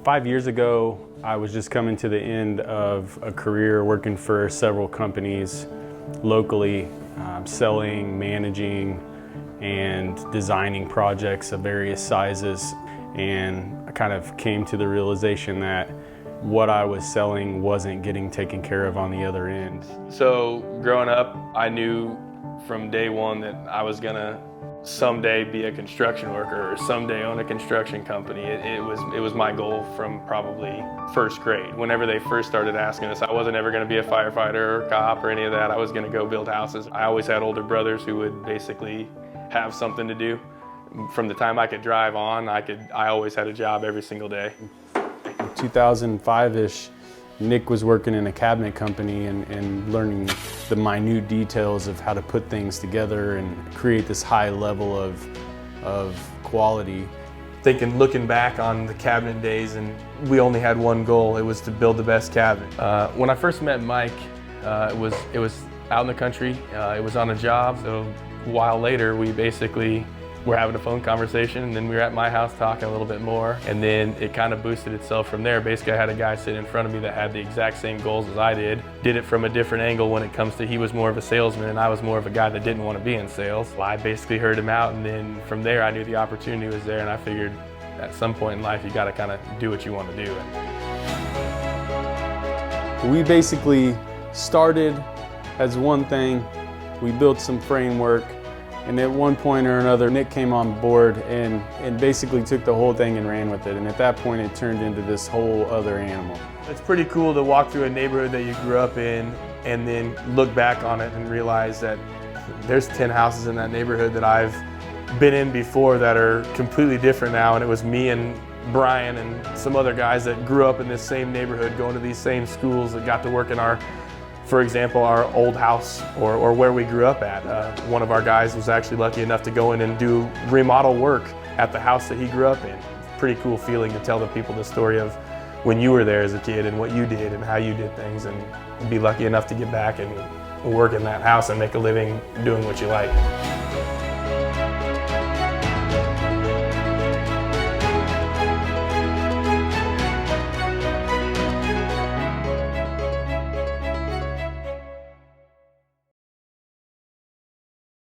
5 years ago, I was just coming to the end of a career working for several companies locally, selling, managing, and designing projects of various sizes. And I kind of came to the realization that what I was selling wasn't getting taken care of on the other end. So growing up, I knew from day one that I was gonna someday be a construction worker or someday own a construction company. It was my goal from probably first grade. Whenever they first started asking us, I wasn't ever gonna be a firefighter or cop or any of that. I was gonna go build houses. I always had older brothers who would basically have something to do. From the time I could drive on, I always had a job every single day. 2005-ish, Nick was working in a cabinet company and learning the minute details of how to put things together and create this high level of quality. Looking back on the cabinet days, and we only had one goal. It was to build the best cabinet. When I first met Mike, it was out in the country. It was on a job. So a while later, we basically were having a phone conversation, and then we were at my house talking a little bit more, and then it kind of boosted itself from there. Basically, I had a guy sitting in front of me that had the exact same goals as I did it from a different angle when it comes to, he was more of a salesman and I was more of a guy that didn't want to be in sales. I basically heard him out, and then from there I knew the opportunity was there, and I figured at some point in life you got to kind of do what you want to do. We basically started as one thing. We built some framework, and at one point or another, Nick came on board and basically took the whole thing and ran with it. And at that point, it turned into this whole other animal. It's pretty cool to walk through a neighborhood that you grew up in and then look back on it and realize that there's 10 houses in that neighborhood that I've been in before that are completely different now. And it was me and Brian and some other guys that grew up in this same neighborhood, going to these same schools, that got to work in for example, our old house or where we grew up at. One of our guys was actually lucky enough to go in and do remodel work at the house that he grew up in. Pretty cool feeling to tell the people the story of when you were there as a kid and what you did and how you did things, and be lucky enough to get back and work in that house and make a living doing what you like.